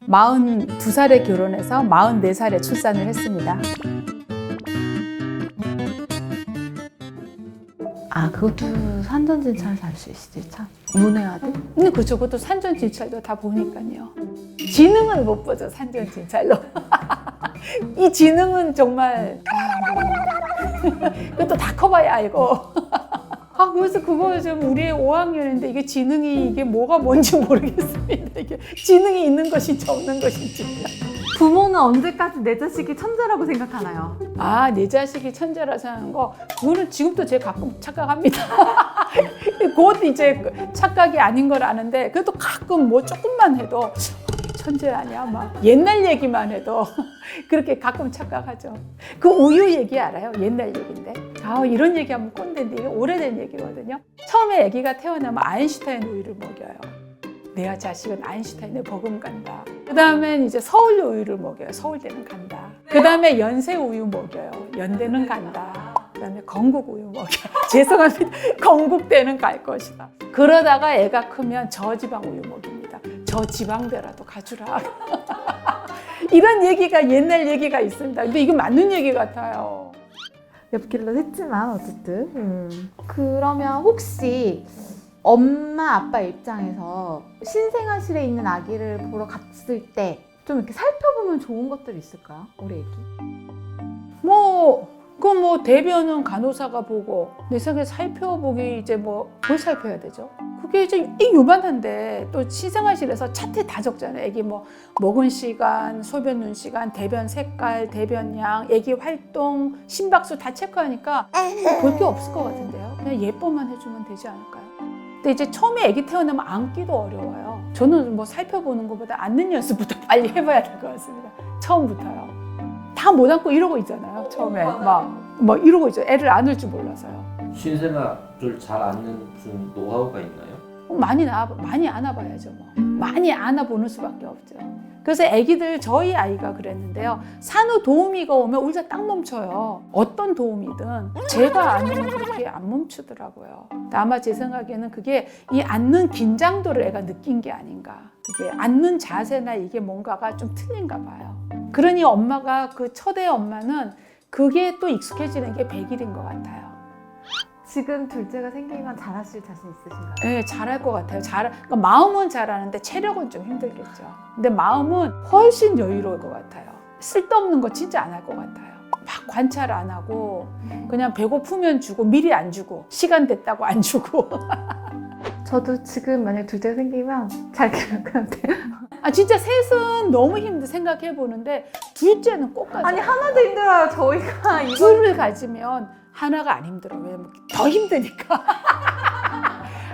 42살에 결혼해서 44살에 출산을 했습니다. 아, 그것도 산전진찰 살 수 있지, 참. 문외아들? 근데 그쵸, 그것도 산전진찰도 다 보니까요. 지능을 못 보죠, 산전진찰로. 이 지능은 정말 그것도 다 커봐야 알고. 그래서 그거 좀 우리 5학년인데 이게 지능이 이게 뭐가 뭔지 모르겠습니다. 이게 지능이 있는 것인지 없는 것인지. 부모는 언제까지 내 자식이 천재라고 생각하나요? 내 자식이 천재라서 하는 거, 그거는 지금도 제가 가끔 착각합니다. 그것도 이제 착각이 아닌 걸 아는데, 그래도 가끔 뭐 조금만 해도 천재 아니야? 막 옛날 얘기만 해도 그렇게 가끔 착각하죠. 그 우유 얘기 알아요? 옛날 얘기인데. 이런 얘기하면 꼰대인데 이게 오래된 얘기거든요. 처음에 아기가 태어나면 아인슈타인 우유를 먹여요. 내 자식은 아인슈타인에 버금간다. 그 다음엔 이제 서울 우유를 먹여요. 서울대는 간다. 그 다음에 연세 우유 먹여요. 연대는 간다. 그 다음에 건국 우유 먹여요. 죄송합니다. 건국대는 갈 것이다. 그러다가 애가 크면 저지방 우유 먹입니다. 저지방대라도 가주라. 이런 얘기가 옛날 얘기가 있습니다. 근데 이거 맞는 얘기 같아요. 엽기로 했지만 어쨌든. 그러면 혹시 엄마 아빠 입장에서 신생아실에 있는 아기를 보러 갔을 때 좀 이렇게 살펴보면 좋은 것들이 있을까요? 우리 애기. 대변은 간호사가 보고 내 생각에 살펴보기 이제 뭘 살펴야 되죠? 그게 이제 요만한데 또 신생아실에서 차트 다 적잖아요. 애기 먹은 시간, 소변 눈 시간, 대변 색깔, 대변 양, 애기 활동, 심박수 다 체크하니까 볼 게 없을 것 같은데요. 그냥 예뻐만 해주면 되지 않을까요? 근데 이제 처음에 애기 태어나면 안기도 어려워요. 저는 살펴보는 것보다 앉는 연습부터 빨리 해봐야 될 것 같습니다. 처음부터요. 다 못 안고 이러고 있잖아요. 처음에 막 이러고 있죠. 애를 안을 줄 몰라서요. 신생아를 잘 안는 무슨 노하우가 있나요? 많이 안아봐야죠. 많이 안아보는 수밖에 없죠. 그래서 애기들, 저희 아이가 그랬는데요. 산후도우미가 오면 울다 딱 멈춰요. 어떤 도우미든 제가 안으면 그렇게 안 멈추더라고요. 아마 제 생각에는 그게 이 앉는 긴장도를 애가 느낀 게 아닌가. 그게 앉는 자세나 이게 뭔가가 좀 틀린가 봐요. 그러니 엄마가 그 첫애 엄마는 그게 또 익숙해지는 게 100일인 것 같아요. 지금 둘째가 생기면 잘하실 자신 있으신가요? 네, 잘할 것 같아요. 그러니까 마음은 잘하는데 체력은 좀 힘들겠죠. 근데 마음은 훨씬 여유로울 것 같아요. 쓸데없는 거 진짜 안 할 것 같아요. 막 관찰 안 하고 그냥 배고프면 주고 미리 안 주고 시간 됐다고 안 주고. 저도 지금 만약 둘째가 생기면 잘 키울 것 같아요. 진짜 셋은 너무 힘들 생각해 보는데 둘째는 꼭 가져요. 아니 하나도 힘들어요. 저희가 둘을 가지면 하나가 안 힘들어. 왜냐면 더 힘드니까.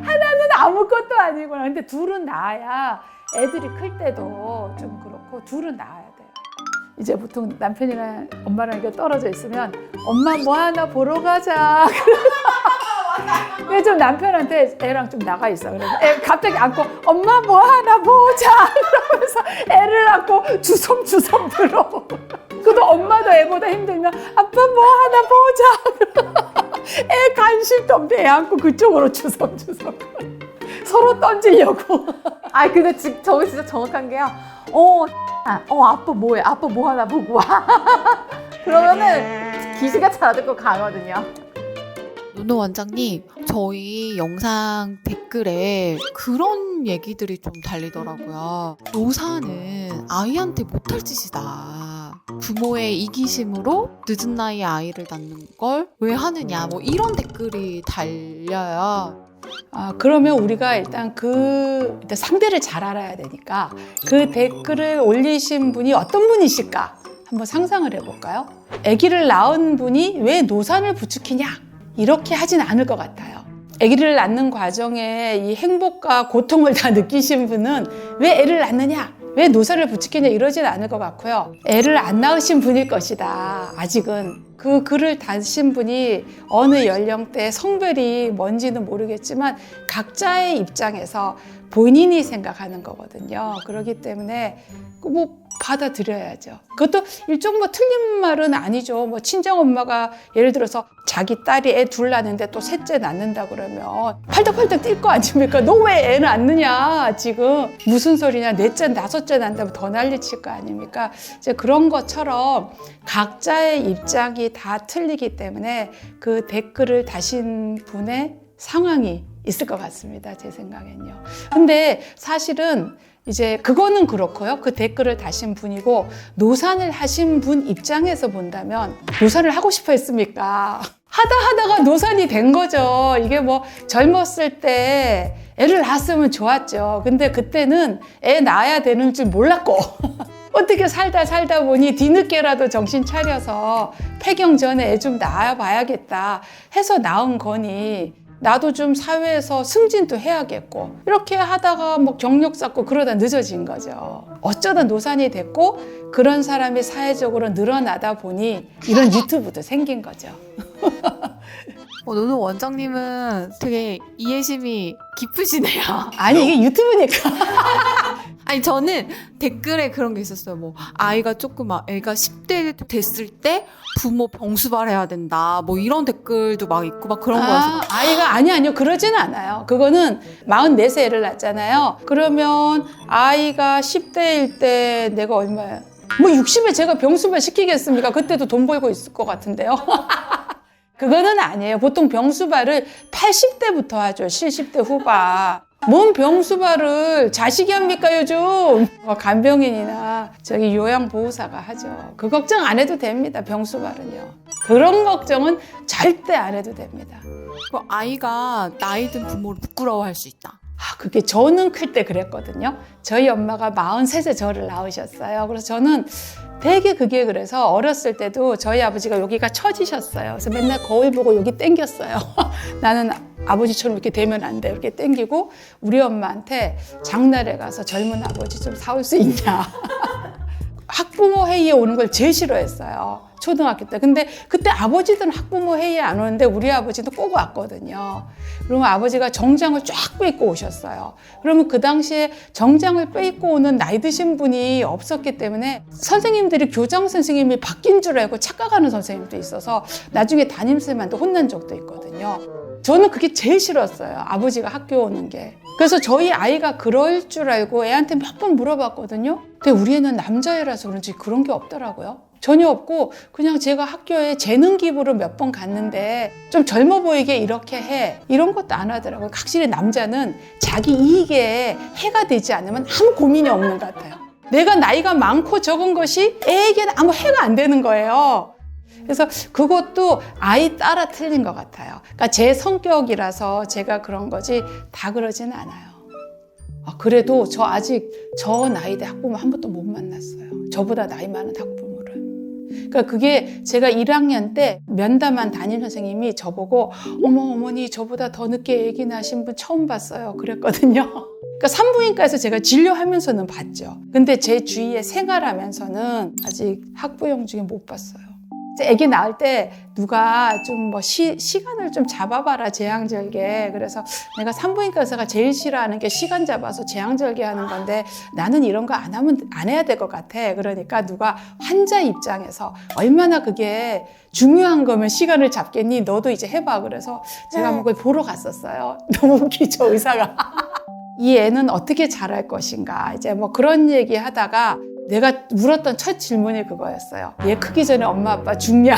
하나는 아무것도 아니고. 근데 둘은 낳아야 애들이 클 때도 좀 그렇고 둘은 낳아야 돼요. 이제 보통 남편이랑 엄마랑 이렇게 떨어져 있으면 엄마 뭐 하나 보러 가자. 그래서 좀 남편한테 애랑 좀 나가 있어. 그래서 애 갑자기 안고 엄마 뭐 하나 보자. 그러면서 애를 안고 주섬주섬 들어. 그래도 엄마도 애보다 힘들면 아빠 뭐 하나 보자. 애 관심도 없는데 애 안고 그쪽으로 주섬주섬. 서로 던지려고. 근데 저기 진짜 정확한 게요. 아빠 뭐해? 아빠 뭐 하나 보고 와. 그러면은 귀시가 찾아듣고 가거든요. 노노 원장님, 저희 영상 댓글에 그런 얘기들이 좀 달리더라고요. 노사는 아이한테 못할 짓이다. 부모의 이기심으로 늦은 나이에 아이를 낳는 걸 왜 하느냐, 이런 댓글이 달려요. 그러면 우리가 일단 일단 상대를 잘 알아야 되니까 그 댓글을 올리신 분이 어떤 분이실까 한번 상상을 해볼까요? 아기를 낳은 분이 왜 노산을 부추기냐? 이렇게 하진 않을 것 같아요. 아기를 낳는 과정에 이 행복과 고통을 다 느끼신 분은 왜 애를 낳느냐? 왜 노산을 부추기냐? 이러진 않을 것 같고요. 애를 안 낳으신 분일 것이다. 아직은. 그 글을 다신 분이 어느 연령대 성별이 뭔지는 모르겠지만 각자의 입장에서 본인이 생각하는 거거든요. 그렇기 때문에 뭐 받아들여야죠. 그것도 일종 뭐 틀린 말은 아니죠. 뭐 친정 엄마가 예를 들어서 자기 딸이 애 둘 낳는데 또 셋째 낳는다 그러면 팔떡팔떡 뛸 거 아닙니까? 너 왜 애 낳느냐 지금 무슨 소리냐, 넷째 다섯째 낳는다면 더 난리칠 거 아닙니까? 이제 그런 것처럼 각자의 입장이 다 틀리기 때문에 그 댓글을 다신 분의 상황이 있을 것 같습니다. 제 생각엔요. 근데 사실은 이제 그거는 그렇고요. 그 댓글을 다신 분이고 노산을 하신 분 입장에서 본다면 노산을 하고 싶어 했습니까? 하다가 노산이 된 거죠. 이게 뭐 젊었을 때 애를 낳았으면 좋았죠. 근데 그때는 애 낳아야 되는 줄 몰랐고 어떻게 살다 보니 뒤늦게라도 정신 차려서 폐경 전에 애 좀 낳아봐야겠다 해서 낳은 거니 나도 좀 사회에서 승진도 해야겠고 이렇게 하다가 뭐 경력 쌓고 그러다 늦어진 거죠. 어쩌다 노산이 됐고 그런 사람이 사회적으로 늘어나다 보니 이런 유튜브도 생긴 거죠. 노노 원장님은 되게 이해심이 깊으시네요. 아니 이게 유튜브니까. 아니 저는 댓글에 그런 게 있었어요. 뭐 아이가 조금 애가 10대 됐을 때 부모 병수발해야 된다. 뭐 이런 댓글도 막 있고 막 그런 거여서 아이가 아니요 그러진 않아요. 그거는 44세 애를 낳았잖아요. 그러면 아이가 10대일 때 내가 얼마야? 뭐 60에 제가 병수발 시키겠습니까? 그때도 돈 벌고 있을 것 같은데요. 그거는 아니에요. 보통 병수발을 80대부터 하죠. 70대 후반. 뭔 병수발을 자식이 합니까 요즘? 간병인이나 저기 요양보호사가 하죠. 그 걱정 안 해도 됩니다. 병수발은요. 그런 걱정은 절대 안 해도 됩니다. 아이가 나이 든 부모를 부끄러워할 수 있다. 그게 저는 클 때 그랬거든요. 저희 엄마가 43세 저를 낳으셨어요. 그래서 저는 되게 그게 그래서 어렸을 때도 저희 아버지가 여기가 처지셨어요. 그래서 맨날 거울 보고 여기 땡겼어요. 나는 아버지처럼 이렇게 되면 안 돼. 이렇게 땡기고 우리 엄마한테 장날에 가서 젊은 아버지 좀 사올 수 있냐. 학부모 회의에 오는 걸 제일 싫어했어요. 초등학교 때. 근데 그때 아버지들은 학부모 회의에 안 오는데 우리 아버지도 꼭 왔거든요. 그러면 아버지가 정장을 쫙 빼입고 오셨어요. 그러면 그 당시에 정장을 빼입고 오는 나이 드신 분이 없었기 때문에 선생님들이 교장 선생님이 바뀐 줄 알고 착각하는 선생님도 있어서 나중에 담임쌤한테 혼난 적도 있거든요. 저는 그게 제일 싫었어요. 아버지가 학교 오는 게. 그래서 저희 아이가 그럴 줄 알고 애한테 몇 번 물어봤거든요. 근데 우리 애는 남자애라서 그런지 그런 게 없더라고요. 전혀 없고 그냥 제가 학교에 재능 기부를 몇 번 갔는데 좀 젊어 보이게 이렇게 해. 이런 것도 안 하더라고요. 확실히 남자는 자기 이익에 해가 되지 않으면 아무 고민이 없는 것 같아요. 내가 나이가 많고 적은 것이 애에게는 아무 해가 안 되는 거예요. 그래서 그것도 아이 따라 틀린 것 같아요. 그러니까 제 성격이라서 제가 그런 거지 다 그러지는 않아요. 그래도 저 아직 저 나이대 학부모 한 번도 못 만났어요. 저보다 나이 많은 학부모를. 그러니까 그게 제가 1학년 때 면담한 담임 선생님이 저보고 어머니 저보다 더 늦게 아기 낳으신 분 처음 봤어요. 그랬거든요. 그러니까 산부인과에서 제가 진료하면서는 봤죠. 근데 제 주위에 생활하면서는 아직 학부형 중에 못 봤어요. 아기 낳을 때 누가 좀 뭐 시간을 좀 잡아봐라 제왕절개. 그래서 내가 산부인과 의사가 제일 싫어하는 게 시간 잡아서 제왕절개 하는 건데 나는 이런 거 안 해야 될 것 같아. 그러니까 누가 환자 입장에서 얼마나 그게 중요한 거면 시간을 잡겠니? 너도 이제 해봐. 그래서 제가 한번 그걸 보러 갔었어요. 너무 웃기죠 의사가. 이 애는 어떻게 자랄 것인가 이제 뭐 그런 얘기 하다가 내가 물었던 첫 질문이 그거였어요. 얘 크기 전에 엄마 아빠 죽냐?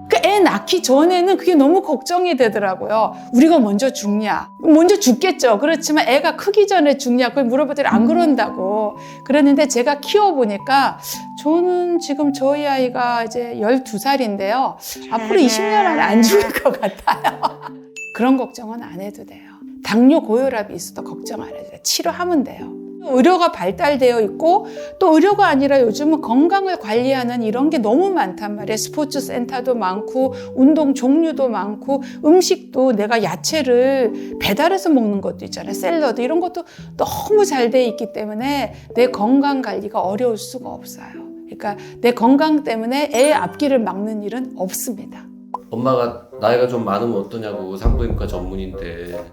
그 애 낳기 전에는 그게 너무 걱정이 되더라고요. 우리가 먼저 죽냐? 먼저 죽겠죠. 그렇지만 애가 크기 전에 죽냐? 그걸 물어봤더니 안 그런다고. 그랬는데 제가 키워보니까 저는 지금 저희 아이가 이제 12살인데요. 앞으로 20년 안에 안 죽을 것 같아요. 그런 걱정은 안 해도 돼요. 당뇨 고혈압이 있어도 걱정 안 해도 돼요. 치료하면 돼요. 의료가 발달되어 있고 또 의료가 아니라 요즘은 건강을 관리하는 이런 게 너무 많단 말이에요. 스포츠 센터도 많고 운동 종류도 많고 음식도 내가 야채를 배달해서 먹는 것도 있잖아요. 샐러드 이런 것도 너무 잘 돼 있기 때문에 내 건강 관리가 어려울 수가 없어요. 그러니까 내 건강 때문에 애 앞길을 막는 일은 없습니다. 엄마가 나이가 좀 많으면 어떠냐고, 산부인과 전문인데.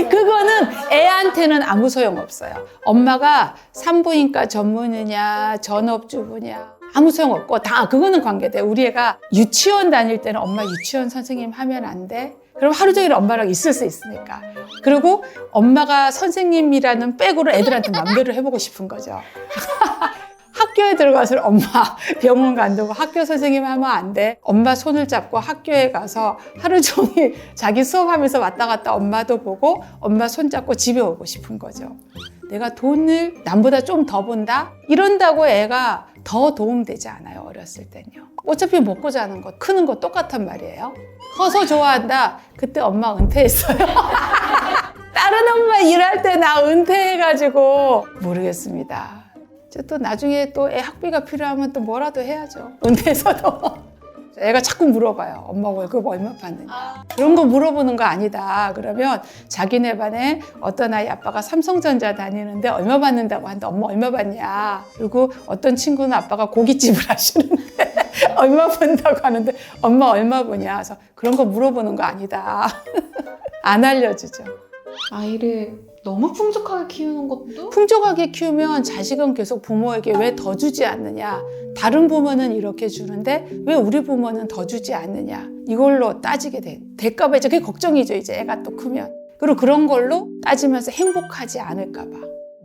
그거는 애한테는 아무 소용 없어요. 엄마가 산부인과 전문이냐 전업주부냐 아무 소용 없고 다 그거는 관계돼. 우리 애가 유치원 다닐 때는 엄마 유치원 선생님 하면 안 돼? 그럼 하루 종일 엄마랑 있을 수 있으니까. 그리고 엄마가 선생님이라는 백으로 애들한테 맘대로 해보고 싶은 거죠. 학교에 들어가서 엄마 병원 간다고 학교 선생님 하면 안 돼. 엄마 손을 잡고 학교에 가서 하루 종일 자기 수업하면서 왔다 갔다 엄마도 보고 엄마 손 잡고 집에 오고 싶은 거죠. 내가 돈을 남보다 좀 더 번다? 이런다고 애가 더 도움되지 않아요. 어렸을 때는요. 어차피 먹고 자는 거 크는 거 똑같단 말이에요. 커서 좋아한다. 그때 엄마 은퇴했어요. 다른 엄마 일할 때 나 은퇴해가지고 모르겠습니다. 또 나중에 또 애 학비가 필요하면 또 뭐라도 해야죠. 은퇴해서도. 애가 자꾸 물어봐요. 엄마 월급 얼마 받느냐. 그런 거 물어보는 거 아니다. 그러면 자기네 반에 어떤 아이 아빠가 삼성전자 다니는데 얼마 받는다고 하는데 엄마 얼마 받냐. 그리고 어떤 친구는 아빠가 고깃집을 하시는데 얼마 번다고 하는데 엄마 얼마 버냐. 그래서 그런 거 물어보는 거 아니다. 안 알려주죠. 아이를 너무 풍족하게 키우는 것도 풍족하게 키우면 자식은 계속 부모에게 왜 더 주지 않느냐. 다른 부모는 이렇게 주는데 왜 우리 부모는 더 주지 않느냐. 이걸로 따지게 될까 봐 이제 그게 걱정이죠. 이제 애가 또 크면. 그리고 그런 걸로 따지면서 행복하지 않을까 봐.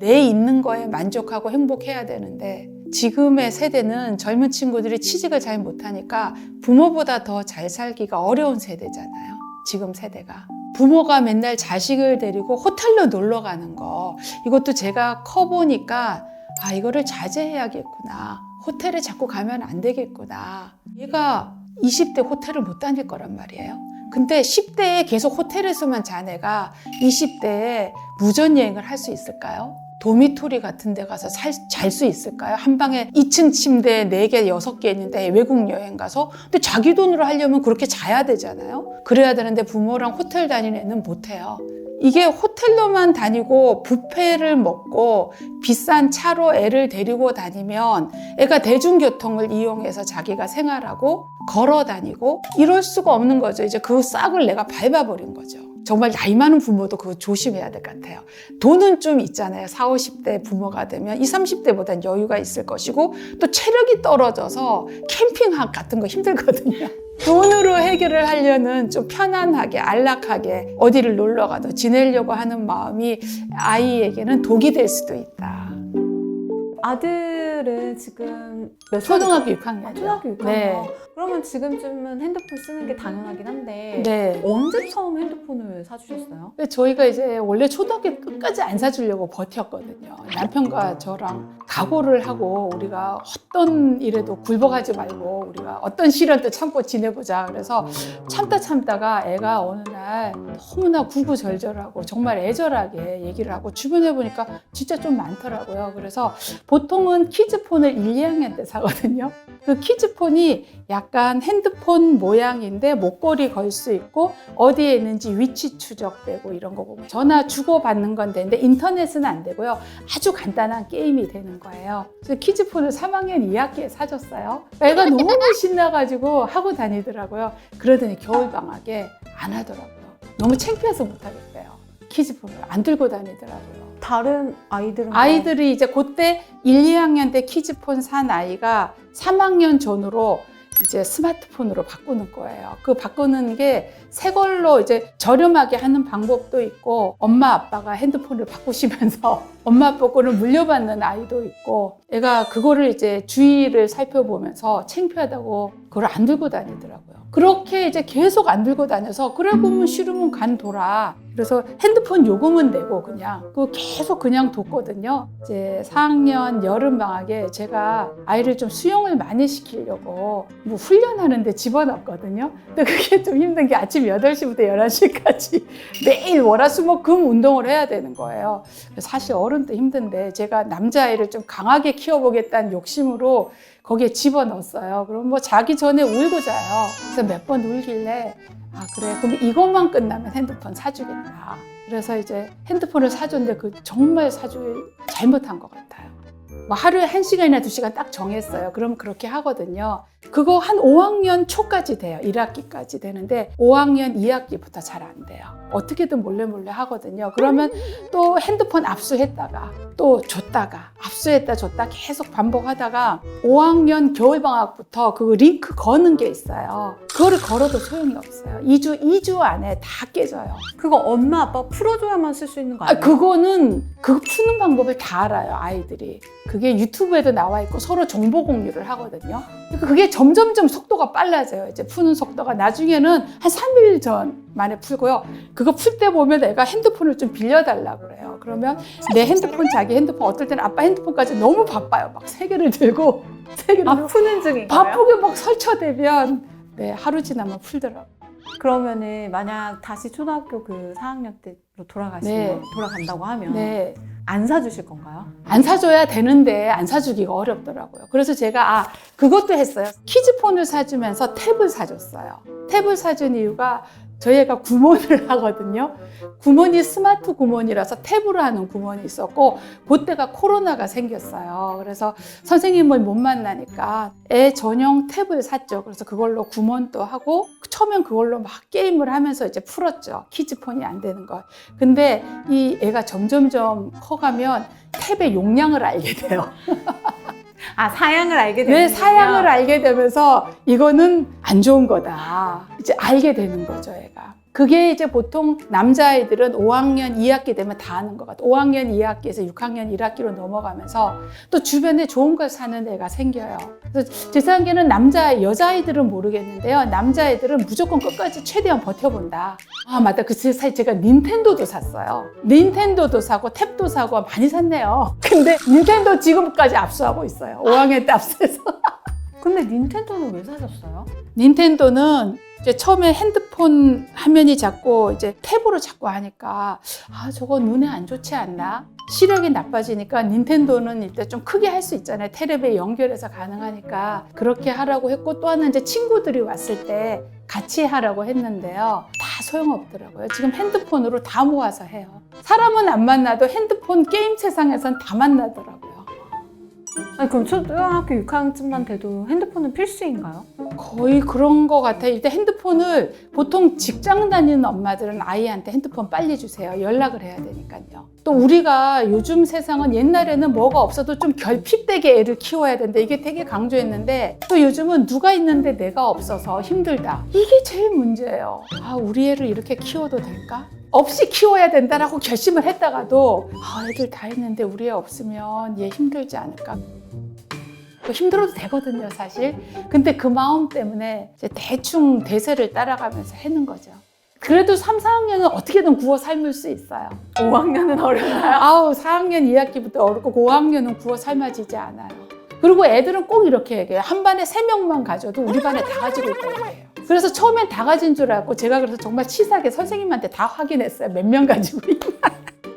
내 있는 거에 만족하고 행복해야 되는데 지금의 세대는 젊은 친구들이 취직을 잘 못하니까 부모보다 더 잘 살기가 어려운 세대잖아요. 지금 세대가. 부모가 맨날 자식을 데리고 호텔로 놀러 가는 거 이것도 제가 커보니까 아 이거를 자제해야겠구나. 호텔에 자꾸 가면 안 되겠구나. 얘가 20대 호텔을 못 다닐 거란 말이에요. 근데 10대에 계속 호텔에서만 잔 애가 20대에 무전여행을 할 수 있을까요? 도미토리 같은 데 가서 잘 수 있을까요? 한 방에 2층 침대 4개, 6개 있는데 외국 여행 가서. 근데 자기 돈으로 하려면 그렇게 자야 되잖아요. 그래야 되는데 부모랑 호텔 다니는 애는 못해요. 이게 호텔로만 다니고 뷔페를 먹고 비싼 차로 애를 데리고 다니면 애가 대중교통을 이용해서 자기가 생활하고 걸어 다니고 이럴 수가 없는 거죠. 이제 그 싹을 내가 밟아버린 거죠. 정말 나이 많은 부모도 그거 조심해야 될 것 같아요. 돈은 좀 있잖아요. 40, 50대 부모가 되면 20, 30대보단 여유가 있을 것이고 또 체력이 떨어져서 캠핑 같은 거 힘들거든요. 돈으로 해결을 하려는 좀 편안하게 안락하게 어디를 놀러 가도 지내려고 하는 마음이 아이에게는 독이 될 수도 있다. 아들은 지금 몇 초등학교 6학년. 초등학교 6학년. 네. 그러면 지금쯤은 핸드폰 쓰는 게 당연하긴 한데 네. 언제 처음 핸드폰을 사주셨어요? 저희가 이제 원래 초등학교 끝까지 안 사주려고 버텼거든요. 남편과 저랑 각오를 하고 우리가 어떤 일에도 굴복하지 말고 우리가 어떤 시련도 참고 지내보자. 그래서 참다가 애가 어느 날 너무나 구구절절하고 정말 애절하게 얘기를 하고 주변에 보니까 진짜 좀 많더라고요. 그래서 보통은 키즈폰을 1, 2학년 때 사거든요. 그 키즈폰이 약간 핸드폰 모양인데 목걸이 걸 수 있고 어디에 있는지 위치 추적되고 이런 거 보면 전화 주고받는 건 되는데 인터넷은 안 되고요. 아주 간단한 게임이 되는 거예요. 그래서 키즈폰을 3학년 2학기에 사줬어요. 애가 너무 신나가지고 하고 다니더라고요. 그러더니 겨울방학에 안 하더라고요. 너무 창피해서 못 하겠대요. 키즈폰을 안 들고 다니더라고요. 다른 아이들은 아이들이 이제 그때 1, 2학년 때 키즈폰 산 아이가 3학년 전후로 이제 스마트폰으로 바꾸는 거예요. 그 바꾸는 게 새 걸로 이제 저렴하게 하는 방법도 있고 엄마 아빠가 핸드폰을 바꾸시면서 엄마 아빠 거를 물려받는 아이도 있고 애가 그거를 이제 주의를 살펴보면서 창피하다고 그걸 안 들고 다니더라고요. 그렇게 이제 계속 안 들고 다녀서 그래 보면 싫으면 간 돌아. 그래서 핸드폰 요금은 내고 그냥 그거 계속 그냥 뒀거든요. 이제 4학년 여름방학에 제가 아이를 좀 수영을 많이 시키려고 뭐 훈련하는데 집어넣었거든요. 근데 그게 좀 힘든 게 아침 8시부터 11시까지 매일 월화수목금 운동을 해야 되는 거예요. 사실 어른도 힘든데 제가 남자아이를 좀 강하게 키워보겠다는 욕심으로 거기에 집어넣었어요. 그럼 뭐 자기 전에 울고 자요. 그래서 몇 번 울길래 아 그래 그럼 이것만 끝나면 핸드폰 사주겠다. 그래서 이제 핸드폰을 사줬는데 그 정말 사주길 잘못한 것 같아요. 뭐 하루에 1시간이나 2시간 딱 정했어요. 그럼 그렇게 하거든요. 그거 한 5학년 초까지 돼요. 1학기까지 되는데 5학년 2학기부터 잘 안 돼요. 어떻게든 몰래 하거든요. 그러면 또 핸드폰 압수했다가 또 줬다가 압수했다 줬다 계속 반복하다가 5학년 겨울방학부터 그 링크 거는 게 있어요. 그거를 걸어도 소용이 없어요. 2주 안에 다 깨져요. 그거 엄마 아빠 풀어줘야만 쓸 수 있는 거 아니에요? 그거는 그거 푸는 방법을 다 알아요, 아이들이. 그게 유튜브에도 나와 있고 서로 정보 공유를 하거든요. 그게 점점점 속도가 빨라져요. 이제 푸는 속도가 나중에는 한 3일 전 만에 풀고요. 그거 풀 때 보면 애가 핸드폰을 좀 빌려달라고 그래요. 그러면 내 핸드폰, 자기 핸드폰, 어떨 때는 아빠 핸드폰까지 너무 바빠요. 막 3개를 들고 3개를 들고 푸는 중인가요? 바쁘게 막 설쳐대면 네, 하루 지나면 풀더라고요. 그러면은 만약 다시 초등학교 그 4학년 때로 돌아간다고 하면 네. 안 사주실 건가요? 안 사줘야 되는데 안 사주기가 어렵더라고요. 그래서 제가 그것도 했어요. 키즈폰을 사주면서 탭을 사줬어요. 탭을 사준 이유가 저희 애가 구몬을 하거든요. 구몬이 스마트 구몬이라서 탭으로 하는 구몬이 있었고 그때가 코로나가 생겼어요. 그래서 선생님을 못 만나니까 애 전용 탭을 샀죠. 그래서 그걸로 구몬도 하고 처음엔 그걸로 막 게임을 하면서 이제 풀었죠. 키즈폰이 안 되는 걸. 근데 이 애가 점점점 커가면 탭의 용량을 알게 돼요. 사양을 알게 되는 왜 사양을 알게 되면서 이거는 안 좋은 거다. 이제 알게 되는 거죠, 애가. 그게 이제 보통 남자아이들은 5학년 2학기 되면 다 하는 것 같아요. 5학년 2학기에서 6학년 1학기로 넘어가면서 또 주변에 좋은 걸 사는 애가 생겨요. 그래서 제 생각에는 여자아이들은 모르겠는데요. 남자아이들은 무조건 끝까지 최대한 버텨본다. 맞다. 그 사이 제가 닌텐도도 샀어요. 닌텐도도 사고 탭도 사고 많이 샀네요. 근데 닌텐도 지금까지 압수하고 있어요. 5학년 때 압수해서. 근데 닌텐도는 왜 사셨어요? 닌텐도는 이제 처음에 핸드폰 화면이 자꾸 이제 탭으로 자꾸 하니까 저거 눈에 안 좋지 않나? 시력이 나빠지니까 닌텐도는 일단 좀 크게 할 수 있잖아요. 테레비에 연결해서 가능하니까 그렇게 하라고 했고 또 하나는 이제 친구들이 왔을 때 같이 하라고 했는데요. 다 소용없더라고요. 지금 핸드폰으로 다 모아서 해요. 사람은 안 만나도 핸드폰 게임 세상에선 다 만나더라고요. 그럼 초등학교 6학년쯤만 돼도 핸드폰은 필수인가요? 거의 그런 것 같아요. 일단 핸드폰을 보통 직장 다니는 엄마들은 아이한테 핸드폰 빨리 주세요. 연락을 해야 되니까요. 또 우리가 요즘 세상은 옛날에는 뭐가 없어도 좀 결핍되게 애를 키워야 되는데 이게 되게 강조했는데 또 요즘은 누가 있는데 내가 없어서 힘들다. 이게 제일 문제예요. 우리 애를 이렇게 키워도 될까? 없이 키워야 된다라고 결심을 했다가도 애들 다 있는데 우리 애 없으면 얘 힘들지 않을까? 힘들어도 되거든요, 사실. 근데 그 마음 때문에 이제 대충 대세를 따라가면서 하는 거죠. 그래도 3, 4학년은 어떻게든 구워 삶을 수 있어요. 5학년은 어렵나요? 4학년 2학기부터 어렵고 5학년은 구워 삶아지지 않아요. 그리고 애들은 꼭 이렇게 얘기해요. 한 반에 3명만 가져도 우리 반에 다 가지고 있다고 해요. 그래서 처음엔 다 가진 줄 알고 제가 그래서 정말 치사하게 선생님한테 다 확인했어요. 몇 명 가지고 있나.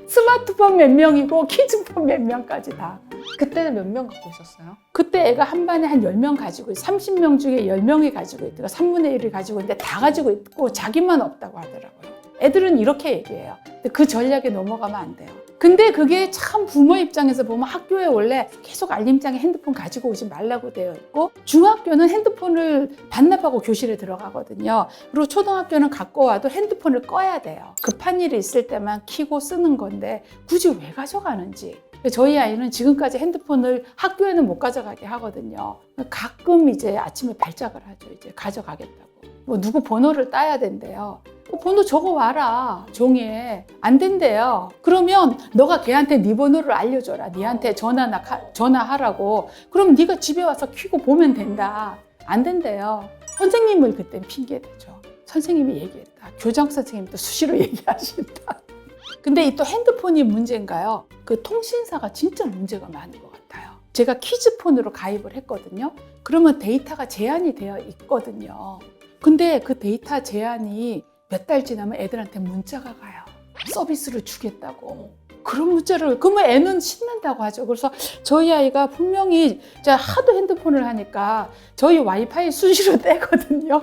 스마트폰 몇 명이고 키즈폰 몇 명까지 다. 그때는 몇 명 갖고 있었어요? 그때 애가 한 반에 한 10명 가지고 30명 중에 10명이 가지고 있더라고요. 3분의 1을 가지고 있는데 다 가지고 있고 자기만 없다고 하더라고요. 애들은 이렇게 얘기해요. 근데 그 전략에 넘어가면 안 돼요. 근데 그게 참 부모 입장에서 보면 학교에 원래 계속 알림장에 핸드폰 가지고 오지 말라고 되어 있고 중학교는 핸드폰을 반납하고 교실에 들어가거든요. 그리고 초등학교는 갖고 와도 핸드폰을 꺼야 돼요. 급한 일이 있을 때만 켜고 쓰는 건데 굳이 왜 가져가는지. 저희 아이는 지금까지 핸드폰을 학교에는 못 가져가게 하거든요. 가끔 이제 아침에 발작을 하죠. 이제 가져가겠다고. 누구 번호를 따야 된대요. 번호 적어와라, 종이에. 안 된대요. 그러면 너가 걔한테 네 번호를 알려줘라. 니한테 전화하라고. 그럼 네가 집에 와서 켜고 보면 된다. 안 된대요. 선생님을 그땐 핑계대죠. 선생님이 얘기했다. 교장 선생님도 수시로 얘기하신다. 근데 또 핸드폰이 문제인가요? 그 통신사가 진짜 문제가 많은 것 같아요. 제가 키즈폰으로 가입을 했거든요. 그러면 데이터가 제한이 되어 있거든요. 근데 그 데이터 제한이 몇 달 지나면 애들한테 문자가 가요. 서비스를 주겠다고. 그런 문자를, 그러면 애는 신난다고 하죠. 그래서 저희 아이가 분명히 제가 하도 핸드폰을 하니까 저희 와이파이 수시로 떼거든요.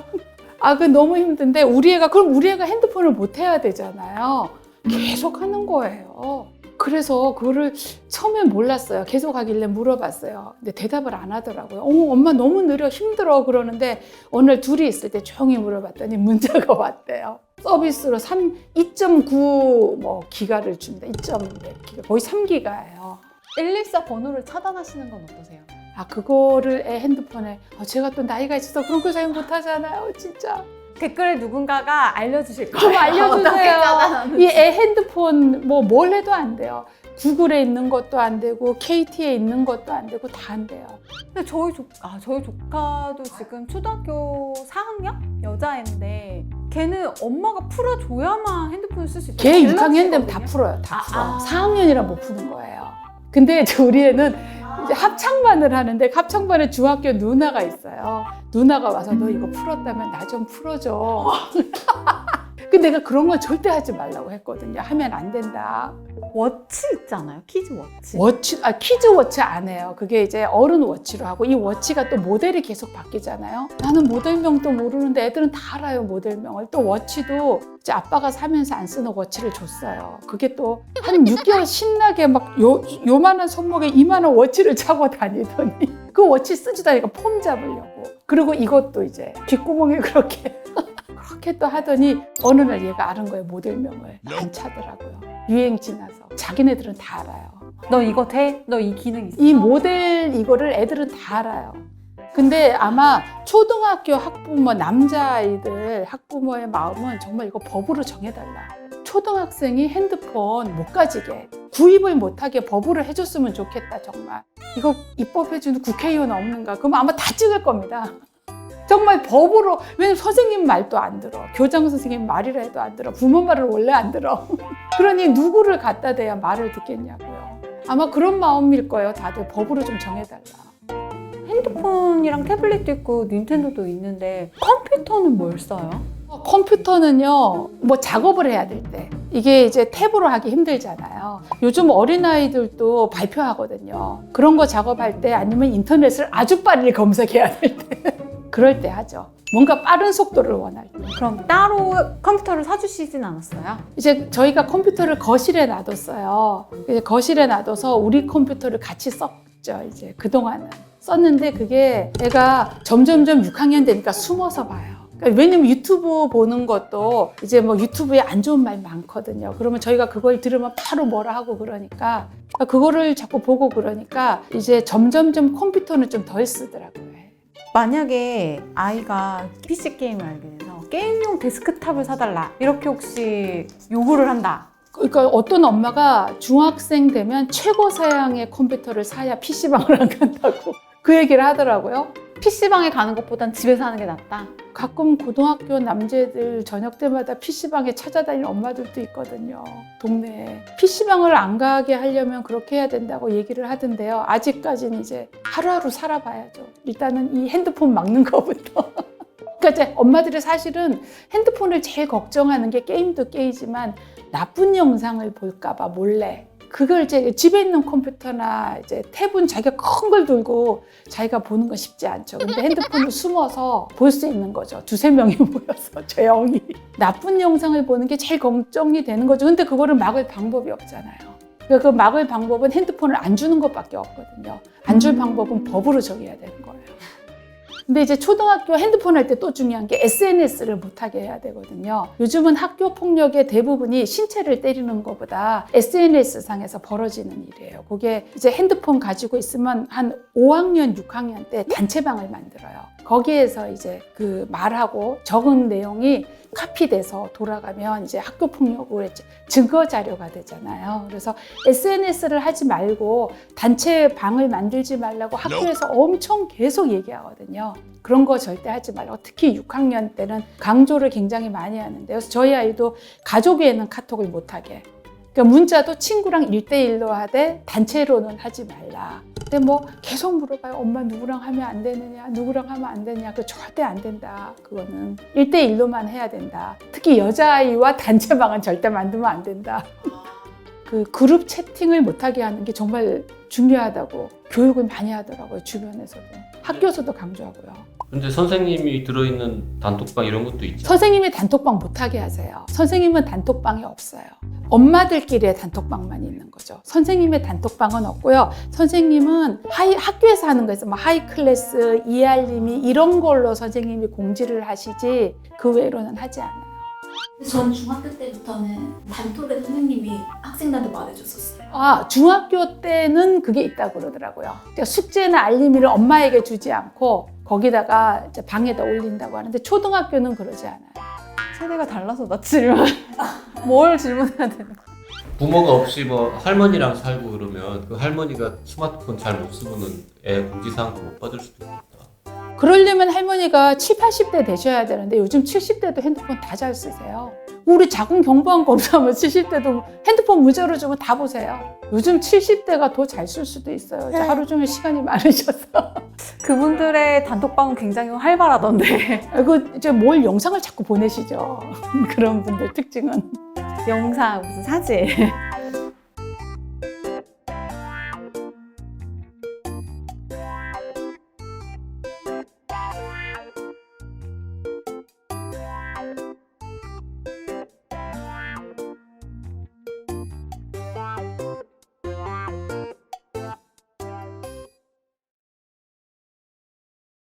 그 너무 힘든데 그럼 우리 애가 핸드폰을 못 해야 되잖아요. 계속 하는 거예요. 그래서 그거를 처음엔 몰랐어요. 계속 하길래 물어봤어요. 근데 대답을 안 하더라고요. 엄마 너무 느려 힘들어 그러는데 어느 날 둘이 있을 때 조용히 물어봤더니 문자가 왔대요. 서비스로 2.9 뭐 기가를 준다. 2.몇 기가 거의 3기가예요. 114 번호를 차단하시는 건 어떠세요? 그거를 애 핸드폰에 제가 또 나이가 있어서 그런 거 잘 못하잖아요. 진짜. 댓글에 누군가가 알려주실 좀 거예요. 어떻게 알려주세요. 차단하는지. 이 애 핸드폰 뭘 해도 안 돼요. 구글에 있는 것도 안 되고 KT에 있는 것도 안 되고 다 안 돼요. 근데 저희 조카도 지금 초등학교 4학년 여자애인데 걔는 엄마가 풀어줘야만 핸드폰을 쓸 수 있어요. 걔 6학년 되면 다 풀어요. 다 풀어. 4학년이라 못 푸는 거예요. 근데 우리 애는 이제 합창반을 하는데 합창반에 중학교 누나가 있어요. 누나가 와서 너 이거 풀었다면 나 좀 풀어줘. 근데 내가 그런 건 절대 하지 말라고 했거든요. 하면 안 된다. 워치 있지 않아요? 키즈 워치. 키즈 워치 안 해요. 그게 이제 어른 워치로 하고 이 워치가 또 모델이 계속 바뀌잖아요. 나는 모델명도 모르는데 애들은 다 알아요, 모델명을. 또 워치도 이제 아빠가 사면서 안 쓰는 워치를 줬어요. 그게 또 한 6개월 신나게 막 요만한 손목에 이만한 워치를 차고 다니더니 그 워치 쓰지도 않으니까 폼 잡으려고. 그리고 이것도 이제 뒷구멍에 그렇게 또 하더니 어느 날 얘가 아는 거예요. 모델명을. 안 차더라고요. 유행 지나서. 자기네들은 다 알아요. 너 이거 돼? 너 이 기능 있어? 이 모델 이거를 애들은 다 알아요. 근데 아마 초등학교 학부모 남자아이들 학부모의 마음은 정말 이거 법으로 정해달라. 초등학생이 핸드폰 못 가지게 구입을 못하게 법으로 해줬으면 좋겠다. 정말 이거 입법해주는 국회의원 없는가? 그럼 아마 다 찍을 겁니다. 정말 법으로. 왜냐면 선생님 말도 안 들어. 교장 선생님 말이라 해도 안 들어. 부모 말을 원래 안 들어. 그러니 누구를 갖다 대야 말을 듣겠냐고요. 아마 그런 마음일 거예요. 다들 법으로 좀 정해달라. 핸드폰이랑 태블릿도 있고 닌텐도도 있는데 컴퓨터는 뭘 써요? 컴퓨터는요, 뭐 작업을 해야 될 때. 이게 이제 탭으로 하기 힘들잖아요. 요즘 어린아이들도 발표하거든요. 그런 거 작업할 때 아니면 인터넷을 아주 빨리 검색해야 될 때. 그럴 때 하죠. 뭔가 빠른 속도를 원할 때. 그럼 따로 컴퓨터를 사주시진 않았어요? 이제 저희가 컴퓨터를 거실에 놔뒀어요. 이제 거실에 놔둬서 우리 컴퓨터를 같이 썼죠. 이제 그동안은. 썼는데 그게 애가 점점점 6학년 되니까 숨어서 봐요. 그러니까 왜냐면 유튜브 보는 것도 이제 뭐 유튜브에 안 좋은 말 많거든요. 그러면 저희가 그걸 들으면 바로 뭐라 하고 그러니까 그거를 자꾸 보고 그러니까 이제 점점점 컴퓨터는 좀 덜 쓰더라고요. 만약에 아이가 PC 게임을 알게 돼서 게임용 데스크탑을 사달라 이렇게 혹시 요구를 한다. 그러니까 어떤 엄마가 중학생 되면 최고 사양의 컴퓨터를 사야 PC방을 안 간다고 그 얘기를 하더라고요. PC방에 가는 것보단 집에서 하는 게 낫다. 가끔 고등학교 남자애들 저녁 때마다 PC방에 찾아다니는 엄마들도 있거든요. 동네에. PC방을 안 가게 하려면 그렇게 해야 된다고 얘기를 하던데요. 아직까지는 이제 하루하루 살아봐야죠. 일단은 이 핸드폰 막는 거부터. 그러니까 이제 엄마들이 사실은 핸드폰을 제일 걱정하는 게 게임도 게임이지만 나쁜 영상을 볼까 봐 몰래. 그걸 이제 집에 있는 컴퓨터나 이제 탭은 자기가 큰 걸 들고 자기가 보는 건 쉽지 않죠. 근데 핸드폰을 숨어서 볼 수 있는 거죠. 2-3명이 모여서 조용히. 나쁜 영상을 보는 게 제일 걱정이 되는 거죠. 근데 그거를 막을 방법이 없잖아요. 그러니까 그 막을 방법은 핸드폰을 안 주는 것밖에 없거든요. 안 줄 방법은 법으로 정해야 되는 거예요. 근데 이제 초등학교 핸드폰 할 때 또 중요한 게 SNS를 못하게 해야 되거든요. 요즘은 학교 폭력의 대부분이 신체를 때리는 것보다 SNS상에서 벌어지는 일이에요. 그게 이제 핸드폰 가지고 있으면 한 5학년, 6학년 때 단체방을 만들어요. 거기에서 이제 그 말하고 적은 내용이 카피돼서 돌아가면 이제 학교 폭력의 증거 자료가 되잖아요. 그래서 SNS를 하지 말고 단체 방을 만들지 말라고 학교에서 엄청 계속 얘기하거든요. 그런 거 절대 하지 말라고. 특히 6학년 때는 강조를 굉장히 많이 하는데요. 그래서 저희 아이도 가족에는 카톡을 못하게. 그러니까 문자도 친구랑 1대1로 하되 단체로는 하지 말라. 근데 뭐 계속 물어봐요. 엄마 누구랑 하면 안 되느냐, 누구랑 하면 안 되냐. 그거 절대 안 된다. 그거는 1대1로만 해야 된다. 특히 여자아이와 단체방은 절대 만들면 안 된다. 그 그룹 채팅을 못하게 하는 게 정말 중요하다고 교육을 많이 하더라고요. 주변에서도. 학교에서도 강조하고요. 근데 선생님이 들어있는 단톡방 이런 것도 있죠. 선생님이 단톡방 못하게 하세요. 선생님은 단톡방이 없어요. 엄마들끼리의 단톡방만 있는 거죠. 선생님의 단톡방은 없고요. 선생님은 학교에서 하는 거에서 뭐 하이 클래스, 이알림이 이런 걸로 선생님이 공지를 하시지 그 외로는 하지 않아요. 전 중학교 때부터는 단톡에 선생님이 학생들한테 말해줬었어요. 중학교 때는 그게 있다고 그러더라고요. 그러니까 숙제나 알림이를 엄마에게 주지 않고 거기다가 이제 방에다 올린다고 하는데 초등학교는 그러지 않아요. 세대가 달라서 나 질문 뭘 질문해야 되는 거야? 부모가 없이 뭐 할머니랑 살고 그러면 그 할머니가 스마트폰 잘 못 쓰면은 애 공지사항도 못 받을 수도 있겠다. 그러려면 할머니가 7, 80대 되셔야 되는데 요즘 70대도 핸드폰 다 잘 쓰세요. 우리 자궁 경부암 검사하면 70대도 핸드폰 무제로 주면 다 보세요. 요즘 70대가 더 잘 쓸 수도 있어요. 이제 하루 종일 시간이 많으셔서. 그분들의 단톡방은 굉장히 활발하던데. 그 이제 뭘 영상을 자꾸 보내시죠. 그런 분들 특징은. 영상, 무슨 사진.